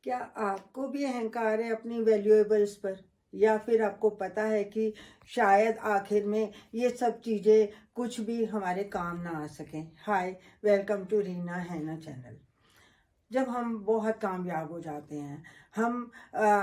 क्या आपको भी अहंकार है अपनी वैल्यूएबल्स पर? या फिर आपको पता है कि शायद आखिर में ये सब चीज़ें कुछ भी हमारे काम ना आ सकें? हाय, वेलकम टू रीना हैना चैनल। जब हम बहुत कामयाब हो जाते हैं, हम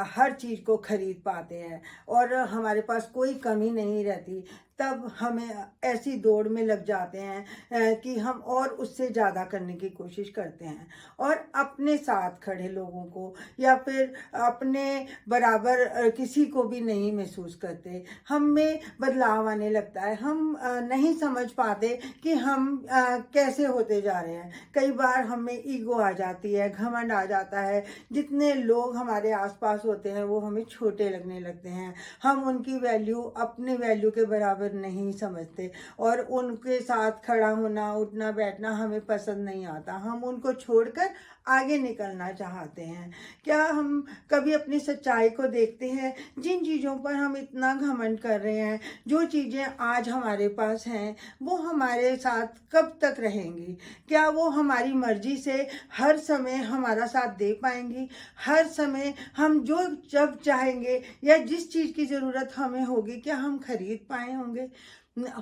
हर चीज़ को खरीद पाते हैं और हमारे पास कोई कमी नहीं रहती, तब हमें ऐसी दौड़ में लग जाते हैं कि हम और उससे ज़्यादा करने की कोशिश करते हैं और अपने साथ खड़े लोगों को या फिर अपने बराबर किसी को भी नहीं महसूस करते। हम में बदलाव आने लगता है। हम नहीं समझ पाते कि हम कैसे होते जा रहे हैं। कई बार हमें ईगो आ जाती है, घमंड आ जाता है। जितने लोग हमारे आसपास होते हैं वो हमें छोटे लगने लगते हैं। हम उनकी वैल्यू अपने वैल्यू के बराबर नहीं समझते और उनके साथ खड़ा होना, उठना बैठना हमें पसंद नहीं आता। हम उनको छोड़कर आगे निकलना चाहते हैं। क्या हम कभी अपनी सच्चाई को देखते हैं? जिन चीज़ों पर हम इतना घमंड कर रहे हैं, जो चीज़ें आज हमारे पास हैं, वो हमारे साथ कब तक रहेंगी? क्या वो हमारी मर्जी से हर समय हमारा साथ दे पाएंगी? हर समय हम जो जब चाहेंगे या जिस चीज़ की ज़रूरत हमें होगी, क्या हम खरीद पाए होंगे?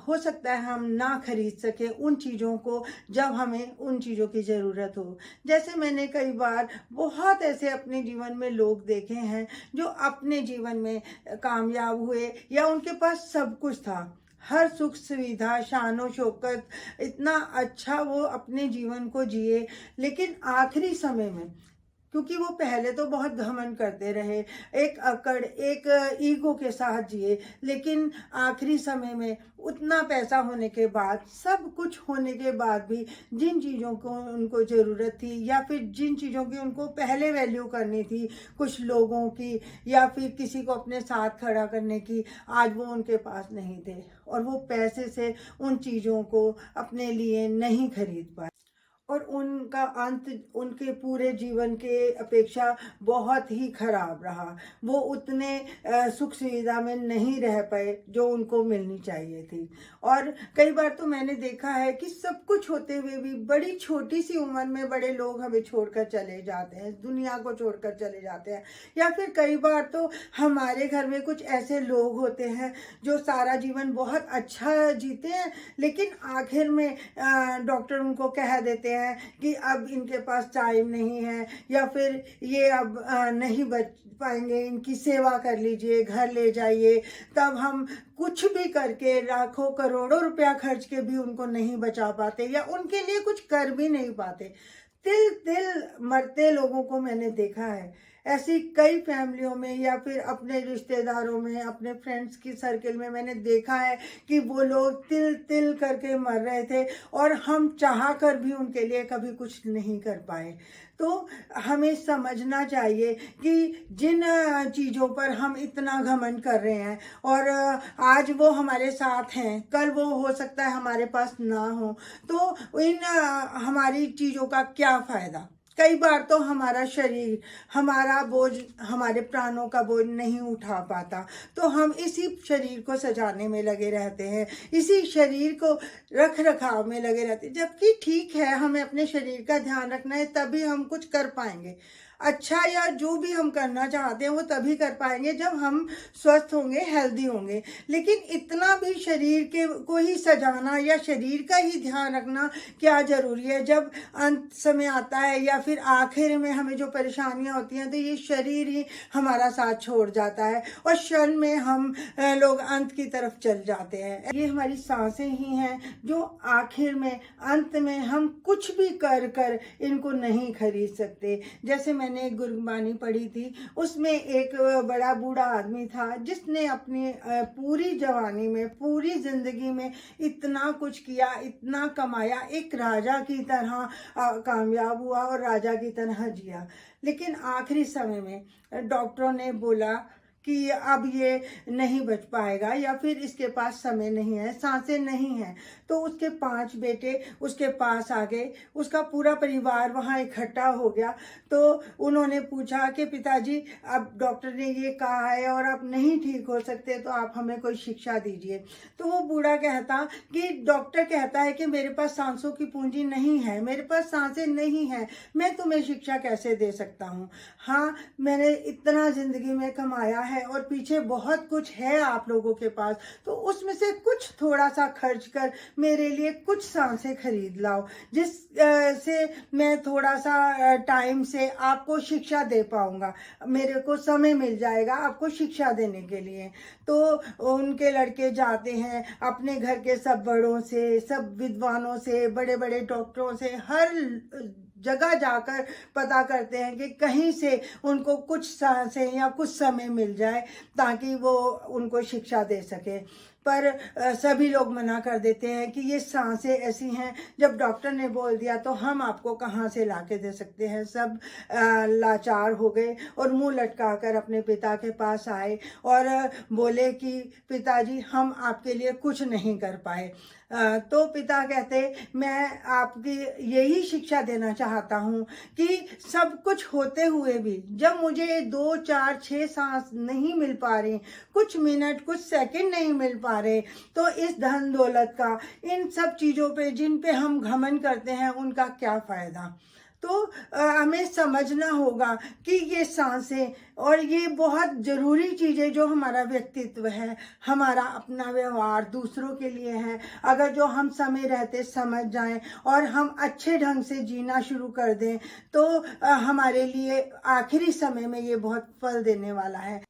हो सकता है हम ना खरीद सके उन चीज़ों को जब हमें उन चीज़ों की ज़रूरत हो। जैसे मैंने कई बार बहुत ऐसे अपने जीवन में लोग देखे हैं जो अपने जीवन में कामयाब हुए या उनके पास सब कुछ था। हर सुख सुविधा, शानो शौकत, इतना अच्छा वो अपने जीवन को जिए, लेकिन आखिरी समय में, क्योंकि वो पहले तो बहुत घमंड करते रहे, एक अकड़, एक ईगो के साथ जिए, लेकिन आखिरी समय में उतना पैसा होने के बाद, सब कुछ होने के बाद भी जिन चीज़ों को उनको ज़रूरत थी या फिर जिन चीज़ों की उनको पहले वैल्यू करनी थी, कुछ लोगों की या फिर किसी को अपने साथ खड़ा करने की, आज वो उनके पास नहीं थे और वो पैसे से उन चीज़ों को अपने लिए नहीं खरीद पाए और उनका अंत उनके पूरे जीवन के अपेक्षा बहुत ही खराब रहा। वो उतने सुख सुविधा में नहीं रह पाए जो उनको मिलनी चाहिए थी। और कई बार तो मैंने देखा है कि सब कुछ होते हुए भी बड़ी छोटी सी उम्र में बड़े लोग हमें छोड़कर चले जाते हैं, दुनिया को छोड़कर चले जाते हैं। या फिर कई बार तो हमारे घर में कुछ ऐसे लोग होते हैं जो सारा जीवन बहुत अच्छा जीते हैं, लेकिन आखिर में डॉक्टर उनको कह देते हैं कि अब इनके पास टाइम नहीं है या फिर ये अब नहीं बच पाएंगे, इनकी सेवा कर लीजिए, घर ले जाइए। तब हम कुछ भी करके लाखों करोड़ों रुपया खर्च के भी उनको नहीं बचा पाते या उनके लिए कुछ कर भी नहीं पाते। तिल तिल मरते लोगों को मैंने देखा है। ऐसी कई फैमिलियों में या फिर अपने रिश्तेदारों में, अपने फ्रेंड्स की सर्किल में मैंने देखा है कि वो लोग तिल तिल करके मर रहे थे और हम चाह कर भी उनके लिए कभी कुछ नहीं कर पाए। तो हमें समझना चाहिए कि जिन चीज़ों पर हम इतना घमंड कर रहे हैं और आज वो हमारे साथ हैं, कल वो हो सकता है हमारे पास ना हो, तो इन हमारी चीज़ों का क्या फ़ायदा? कई बार तो हमारा शरीर, हमारा बोझ, हमारे प्राणों का बोझ नहीं उठा पाता, तो हम इसी शरीर को सजाने में लगे रहते हैं, इसी शरीर को रख रखाव में लगे रहते हैं। जबकि ठीक है, हमें अपने शरीर का ध्यान रखना है, तभी हम कुछ कर पाएंगे। अच्छा या जो भी हम करना चाहते हैं वो तभी कर पाएंगे जब हम स्वस्थ होंगे, हेल्दी होंगे। लेकिन इतना भी शरीर के को ही सजाना या शरीर का ही ध्यान रखना क्या ज़रूरी है? जब अंत समय आता है या फिर आखिर में हमें जो परेशानियां होती हैं, तो ये शरीर ही हमारा साथ छोड़ जाता है और क्षण में हम लोग अंत की तरफ चल जाते हैं। ये हमारी सांसें ही हैं जो आखिर में, अंत में हम कुछ भी कर कर इनको नहीं खरीद सकते। जैसे मैंने एक गुरबानी पढ़ी थी, उसमें एक बड़ा बूढ़ा आदमी था जिसने अपनी पूरी जवानी में, पूरी जिंदगी में इतना कुछ किया, इतना कमाया, एक राजा की तरह कामयाब हुआ और राजा की तरह जिया। लेकिन आखिरी समय में डॉक्टरों ने बोला कि अब ये नहीं बच पाएगा या फिर इसके पास समय नहीं है, सांसें नहीं हैं। तो उसके 5 बेटे उसके पास आ गए, उसका पूरा परिवार वहाँ इकट्ठा हो गया। तो उन्होंने पूछा कि पिताजी, अब डॉक्टर ने ये कहा है और आप नहीं ठीक हो सकते, तो आप हमें कोई शिक्षा दीजिए। तो वो बूढ़ा कहता कि डॉक्टर कहता है कि मेरे पास सांसों की पूंजी नहीं है, मेरे पास सांसें नहीं हैं, मैं तुम्हें शिक्षा कैसे दे सकता हूँ। हाँ, मैंने इतना जिंदगी में कमाया है और पीछे बहुत कुछ है आप लोगों के पास, तो उसमें से कुछ थोड़ा सा खर्च कर मेरे लिए कुछ सांसें खरीद लाओ, जिस से मैं थोड़ा सा टाइम से आपको शिक्षा दे पाऊंगा, मेरे को समय मिल जाएगा आपको शिक्षा देने के लिए। तो उनके लड़के जाते हैं अपने घर के सब बड़ों से, सब विद्वानों से, बड़े बड़े डॉक्टरों से, हर जगह जाकर पता करते हैं कि कहीं से उनको कुछ सांसें या कुछ समय मिल जाए ताकि वो उनको शिक्षा दे सके। पर सभी लोग मना कर देते हैं कि ये सांसें ऐसी हैं, जब डॉक्टर ने बोल दिया तो हम आपको कहाँ से ला के दे सकते हैं। सब लाचार हो गए और मुंह लटका कर अपने पिता के पास आए और बोले कि पिताजी, हम आपके लिए कुछ नहीं कर पाए। तो पिता कहते, मैं आपकी यही शिक्षा देना चाहता हूँ कि सब कुछ होते हुए भी जब मुझे 2, 4, 6 सांस नहीं मिल पा रही, कुछ मिनट, कुछ सेकंड नहीं मिल पा रहे, तो इस धन दौलत का, इन सब चीज़ों पे जिन पे हम घमंड करते हैं, उनका क्या फ़ायदा। तो हमें समझना होगा कि ये सांसें और ये बहुत ज़रूरी चीज़ें जो हमारा व्यक्तित्व है, हमारा अपना व्यवहार दूसरों के लिए है, अगर जो हम समय रहते समझ जाएं और हम अच्छे ढंग से जीना शुरू कर दें, तो हमारे लिए आखिरी समय में ये बहुत फल देने वाला है।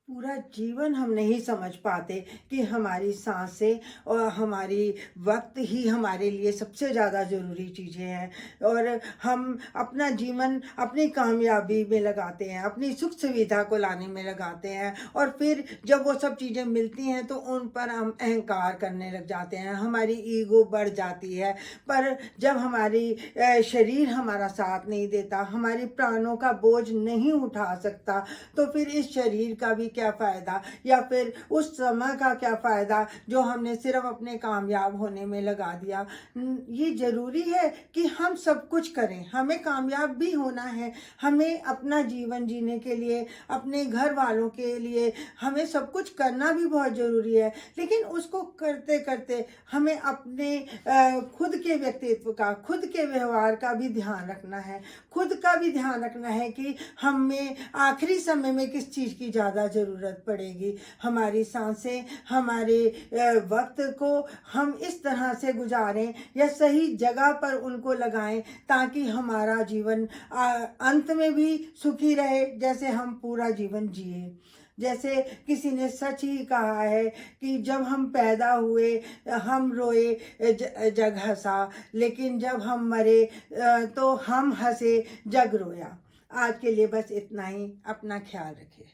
पूरा जीवन हम नहीं समझ पाते कि हमारी सांसें और हमारी वक्त ही हमारे लिए सबसे ज़्यादा ज़रूरी चीज़ें हैं, और हम अपना जीवन अपनी कामयाबी में लगाते हैं, अपनी सुख सुविधा को लाने में लगाते हैं, और फिर जब वो सब चीज़ें मिलती हैं तो उन पर हम अहंकार करने लग जाते हैं, हमारी ईगो बढ़ जाती है। पर जब हमारी शरीर हमारा साथ नहीं देता, हमारी प्राणों का बोझ नहीं उठा सकता, तो फिर इस शरीर का भी क्या फ़ायदा, या फिर उस समय का क्या फ़ायदा जो हमने सिर्फ अपने कामयाब होने में लगा दिया। ये ज़रूरी है कि हम सब कुछ करें, हमें कामयाब भी होना है, हमें अपना जीवन जीने के लिए, अपने घर वालों के लिए हमें सब कुछ करना भी बहुत ज़रूरी है। लेकिन उसको करते करते हमें अपने खुद के व्यक्तित्व का, खुद के व्यवहार का भी ध्यान रखना है, खुद का भी ध्यान रखना है कि हमें आखिरी समय में किस चीज़ की ज़्यादा ज़रूरत पड़ेगी। हमारी सांसें, हमारे वक्त को हम इस तरह से गुजारें या सही जगह पर उनको लगाएं ताकि हमारा जीवन अंत में भी सुखी रहे, जैसे हम पूरा जीवन जिए। जैसे किसी ने सच ही कहा है कि जब हम पैदा हुए हम रोए, जग हंसा, लेकिन जब हम मरे तो हम हंसे, जग रोया। आज के लिए बस इतना ही। अपना ख्याल रखिए।